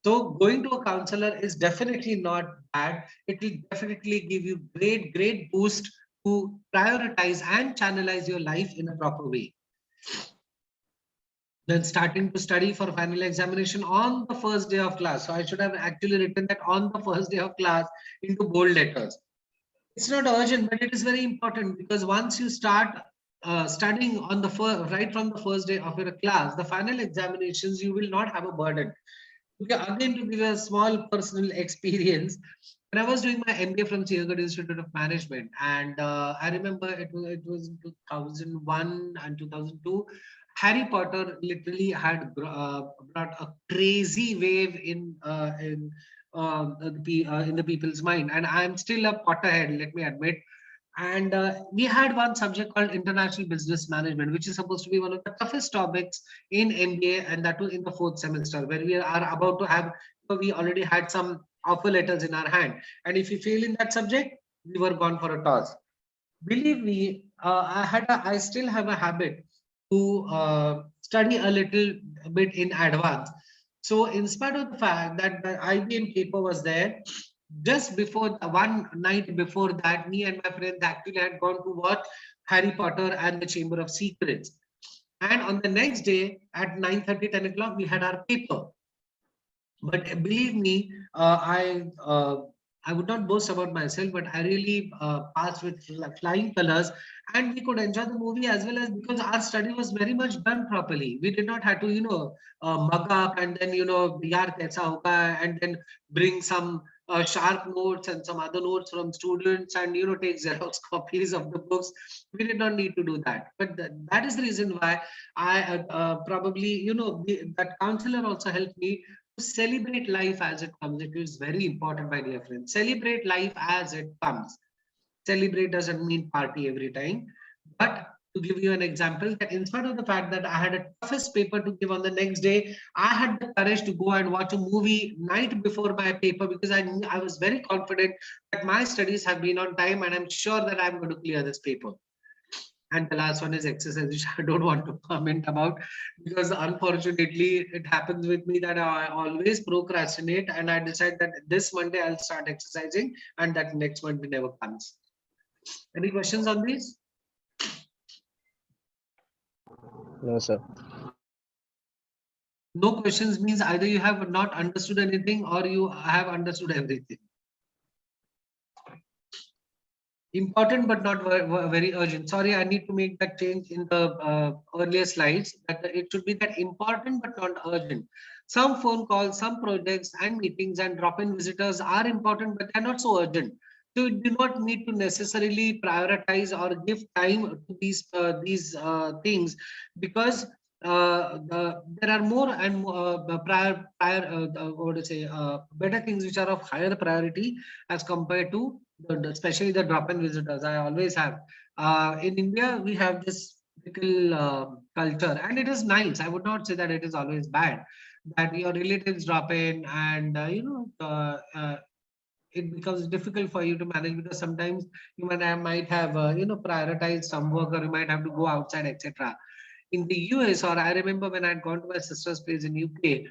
So going to a counselor is definitely not bad. It will definitely give you great boost to prioritize and channelize your life in a proper way. Then starting to study for final examination on the first day of class. So I should have actually written that on the first day of class into bold letters. It's not urgent, but it is very important, because once you start studying on the right from the first day of your class, the final examinations, you will not have a burden. Okay, again, to give a small personal experience, when I was doing my MBA from Siagat Institute of Management, and I remember it was in 2001 and 2002, Harry Potter literally had brought a crazy wave in the people's mind, and I'm still a Potterhead, let me admit. And we had one subject called International Business Management, which is supposed to be one of the toughest topics in MBA, and that too in the 4th semester, where we are about to have, we already had some offer letters in our hand. And if we fail in that subject, we were gone for a toss. Believe me, I still have a habit to study a little bit in advance. So in spite of the fact that the IBM paper was there, just before one night before that, me and my friends actually had gone to watch Harry Potter and the Chamber of Secrets. And on the next day at 9:30, 10 o'clock, we had our paper. But believe me, I would not boast about myself, but I really passed with flying colors, and we could enjoy the movie as well, as because our study was very much done properly. We did not have to, mug up and then, yaar kaisa hoga, and then bring some sharp notes and some other notes from students and, take Xerox copies of the books. We did not need to do that. But that is the reason why I probably, that counselor also helped me to celebrate life as it comes. It is very important, my dear friends. Celebrate life as it comes. Celebrate doesn't mean party every time. But to give you an example, that in spite of the fact that I had a toughest paper to give on the next day, I had the courage to go and watch a movie night before my paper, because I was very confident that my studies have been on time and I'm sure that I'm going to clear this paper. And the last one is exercise, which I don't want to comment about, because unfortunately it happens with me that I always procrastinate, and I decide that this Monday I'll start exercising, and that next Monday never comes. Any questions on this? No, sir. No questions means either you have not understood anything or you have understood everything. Important but not very urgent. Sorry, I need to make that change in the earlier slides. That it should be that important but not urgent. Some phone calls, some projects and meetings and drop-in visitors are important, but they're not so urgent. So you do not need to necessarily prioritize or give time to these things, because there are more and more better things which are of higher priority as compared to especially the drop-in visitors. I always have in India we have this typical culture, and it is nice. I would not say that it is always bad, that your relatives drop in, and it becomes difficult for you to manage, because sometimes you might have prioritized some work, or you might have to go outside, etc. In the US, or I remember when I'd gone to my sister's place in UK,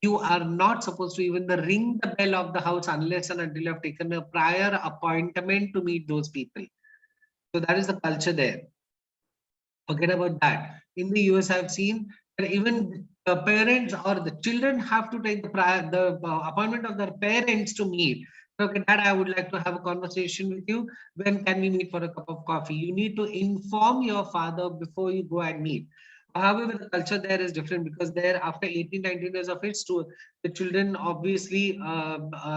you are not supposed to even ring the bell of the house unless and until you have taken a prior appointment to meet those people. So that is the culture there. Forget about that. In the US, I've seen that even the parents or the children have to take the appointment of their parents to meet. Okay, Dad, I would like to have a conversation with you. When can we meet for a cup of coffee? You need to inform your father before you go and meet. However, the culture there is different because there, after 18, 19 years of age, the children obviously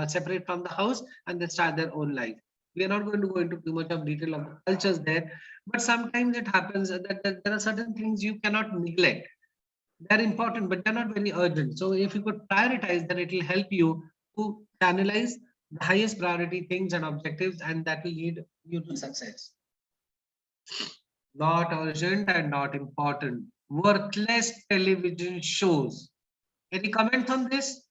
separate from the house and they start their own life. We are not going to go into too much of detail of the cultures there, but sometimes it happens that there are certain things you cannot neglect. They're important, but they're not very urgent. So if you could prioritize, then it will help you to channelize the highest priority things and objectives, and that will lead you to success. Not urgent and not important. Worthless television shows. Any comments on this?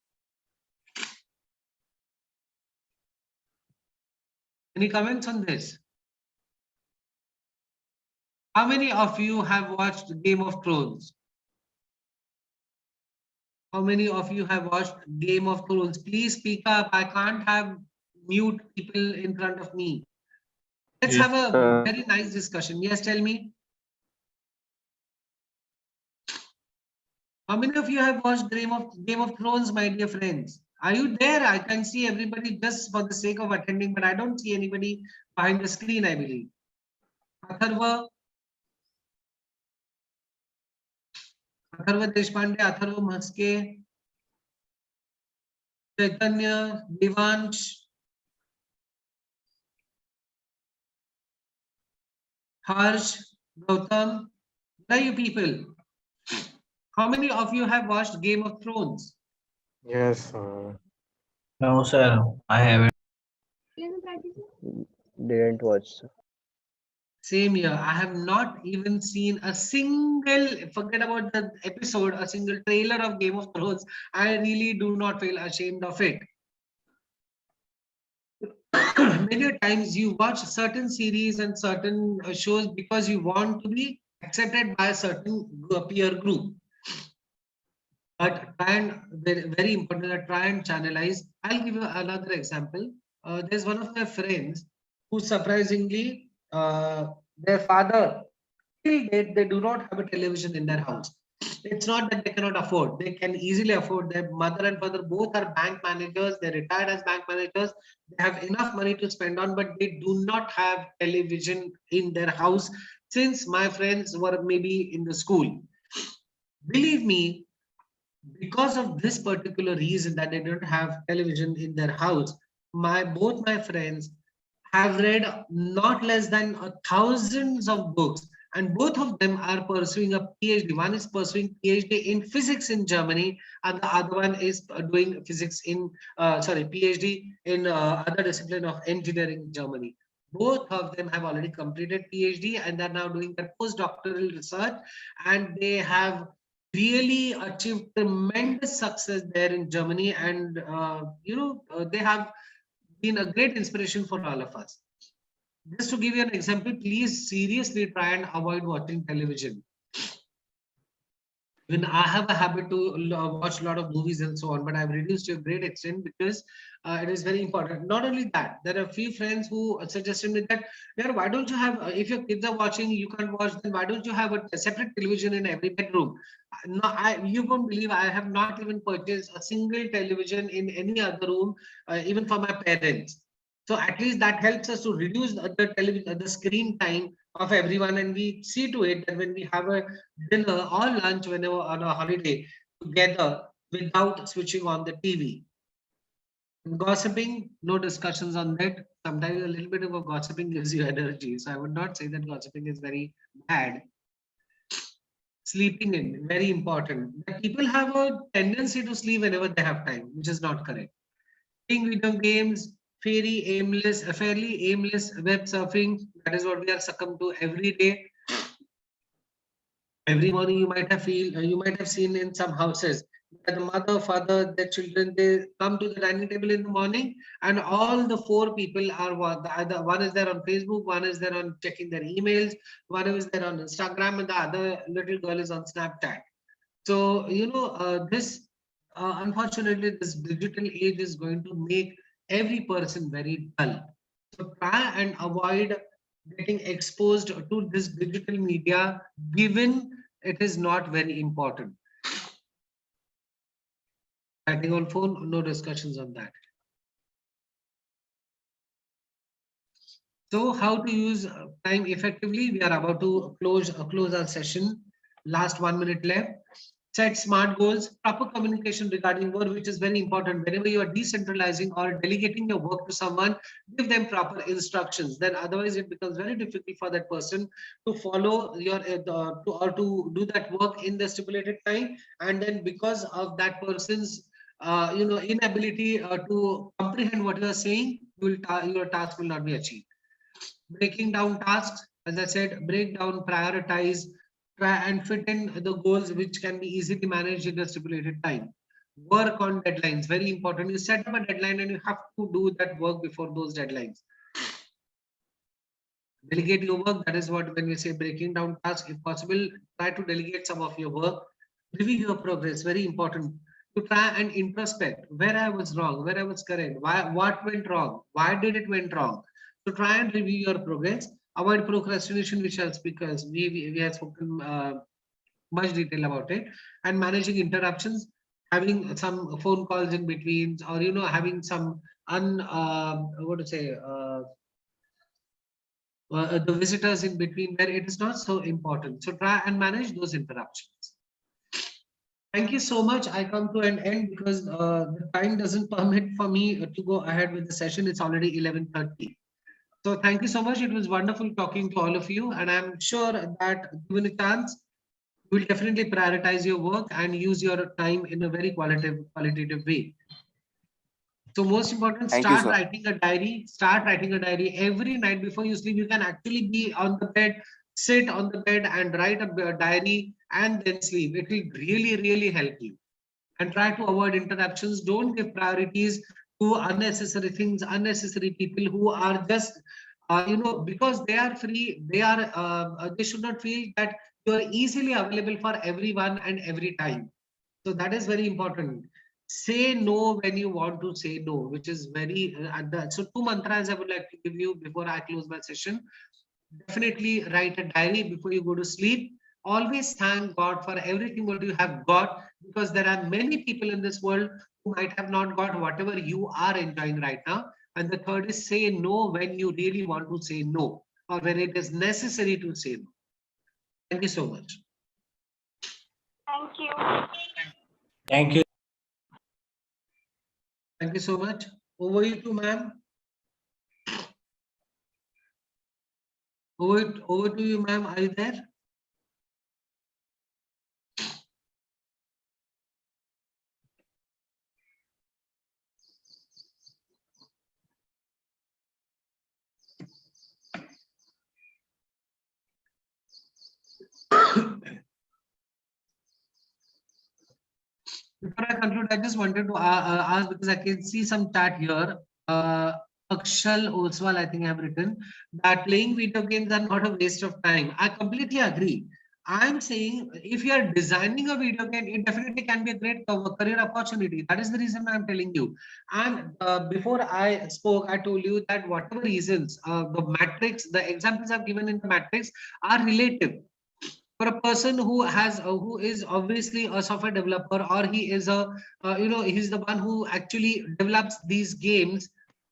Any comments on this? How many of you have watched Game of Thrones? How many of you have watched Game of Thrones? Please speak up. I can't have mute people in front of me. Let's have a very nice discussion. Yes, tell me. How many of you have watched Game of Thrones, my dear friends? Are you there? I can see everybody just for the sake of attending, but I don't see anybody behind the screen, I believe. Atharva Deshpande, Atharva Maske, Chaitanya, Devansh, Harsh, Gautam. Where are you people? How many of you have watched Game of Thrones? Yes. No, sir. I haven't. Didn't watch. Sir. Same here. I have not even seen a single, forget about the episode, a single trailer of Game of Thrones. I really do not feel ashamed of it. Many times you watch certain series and certain shows because you want to be accepted by a certain peer group. But try and very important that try and channelize. I'll give you another example. There's one of my friends who surprisingly, their father, till date, they do not have a television in their house. It's not that they cannot afford. They can easily afford. Their mother and father both are bank managers. They're retired as bank managers. They have enough money to spend on, but they do not have television in their house since my friends were maybe in the school. Believe me, because of this particular reason that they don't have television in their house, both my friends have read not less than thousands of books, and both of them are pursuing a PhD. One is pursuing PhD in physics in Germany, and the other one is doing physics in PhD in other discipline of engineering in Germany. Both of them have already completed PhD and they're now doing their postdoctoral research, and they have really achieved tremendous success there in Germany, and they have been a great inspiration for all of us. Just to give you an example, please seriously try and avoid watching television. When I have a habit to watch a lot of movies and so on, but I've reduced to a great extent because it is very important. Not only that, there are a few friends who suggested me that, why don't you have, if your kids are watching, you can't watch them, why don't you have a separate television in every bedroom? No, you won't believe I have not even purchased a single television in any other room, even for my parents. So at least that helps us to reduce the screen time of everyone, and we see to it that when we have a dinner or lunch whenever on a holiday together without switching on the TV. Gossiping, no discussions on that. Sometimes a little bit of a gossiping gives you energy. So I would not say that gossiping is very bad. Sleeping in, very important. People have a tendency to sleep whenever they have time, which is not correct. Playing video games, fairly aimless web surfing. That is what we are succumbed to every day. Every morning you might have seen in some houses that the mother, father, their children, they come to the dining table in the morning, and all the four people are either one is there on Facebook, one is there on checking their emails, one is there on Instagram, and the other little girl is on Snapchat. So unfortunately, this digital age is going to make every person very dull. So try and avoid getting exposed to this digital media, given it is not very important. Chatting on phone, no discussions on that. So how to use time effectively? We are about to close our session. Last 1 minute left. Set smart goals, proper communication regarding work, which is very important. Whenever you are decentralizing or delegating your work to someone, give them proper instructions. Then otherwise it becomes very difficult for that person to follow your to do that work in the stipulated time. And then because of that person's inability to comprehend what you are saying, your task will not be achieved. Breaking down tasks, as I said, break down, prioritize, try and fit in the goals which can be easily managed in the stipulated time. Work on deadlines, very important. You set up a deadline and you have to do that work before those deadlines. Delegate your work. That is what, when we say breaking down tasks, if possible, try to delegate some of your work. Review your progress, very important. To try and introspect where I was wrong, where I was correct, what went wrong, why did it went wrong. So try and review your progress. Avoid procrastination, which I'll speak, because we have spoken much detail about it. And managing interruptions, having some phone calls in between, or having some the visitors in between where it is not so important. So try and manage those interruptions. Thank you so much. I come to an end because the time doesn't permit for me to go ahead with the session. It's already 11:30. So thank you so much. It was wonderful talking to all of you. And I'm sure that given a chance, you will definitely prioritize your work and use your time in a very qualitative way. So most important, start writing a diary. Start writing a diary every night before you sleep. You can actually be on the bed, sit on the bed and write a diary and then sleep. It will really, really help you. And try to avoid interruptions. Don't give priorities to unnecessary things, unnecessary people who are just, because they are free, they should not feel that you are easily available for everyone and every time. So that is very important. Say no when you want to say no, which is very, so 2 mantras I would like to give you before I close my session. Definitely write a diary before you go to sleep. Always thank God for everything what you have got, because there are many people in this world who might have not got whatever you are enjoying right now. And the third is say no when you really want to say no, or when it is necessary to say no. Thank you so much. Thank you. Thank you. Thank you so much. Over you, ma'am. Over to you, ma'am. Are you there? Before I conclude, I just wanted to ask, because I can see some chat here. Akshal Oswal, I think I have written that playing video games are not a waste of time. I completely agree. I'm saying if you are designing a video game, it definitely can be a great career opportunity. That is the reason I'm telling you. And before I spoke, I told you that whatever reasons, the matrix, the examples I've given in the matrix are relative. For a person who has who is obviously a software developer, or he is a he's the one who actually develops these games,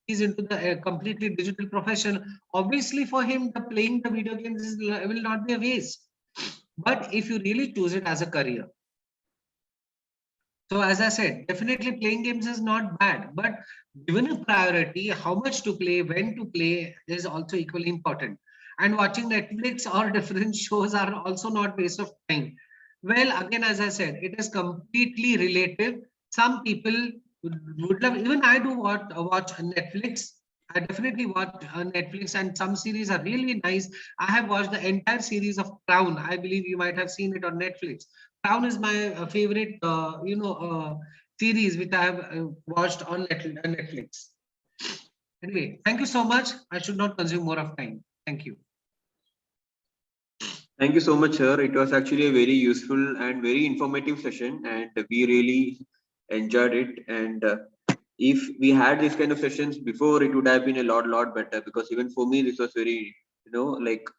he's into the completely digital profession, obviously for him the playing the video games will not be a waste. But if you really choose it as a career, so as I said, definitely playing games is not bad, but given a priority, how much to play, when to play is also equally important. And watching Netflix or different shows are also not waste of time. Well, again, as I said, it is completely relative. Some people would love, even I do watch Netflix. I definitely watch Netflix, and some series are really nice. I have watched the entire series of Crown. I believe you might have seen it on Netflix. Crown is my favorite, series which I have watched on Netflix. Anyway, thank you so much. I should not consume more of time. Thank you. Thank you so much, sir. It was actually a very useful and very informative session, and we really enjoyed it. And if we had this kind of sessions before, it would have been a lot better, because even for me, this was very like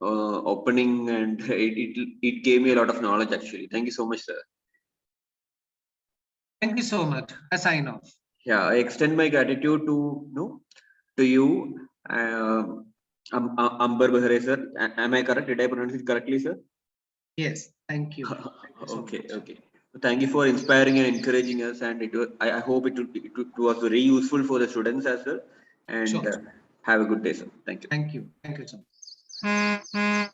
opening, and it gave me a lot of knowledge actually. Thank you so much, sir. Thank you so much. I sign off. Yeah, I extend my gratitude to you, Amber Bahare sir. Am I correct? Did I pronounce it correctly, sir? Yes, thank you. Thank you so Okay, much. okay. Thank you for inspiring and encouraging us, and I hope it was very useful for the students as well. And Sure. have a good day, sir. Thank you. Thank you. Thank you so much.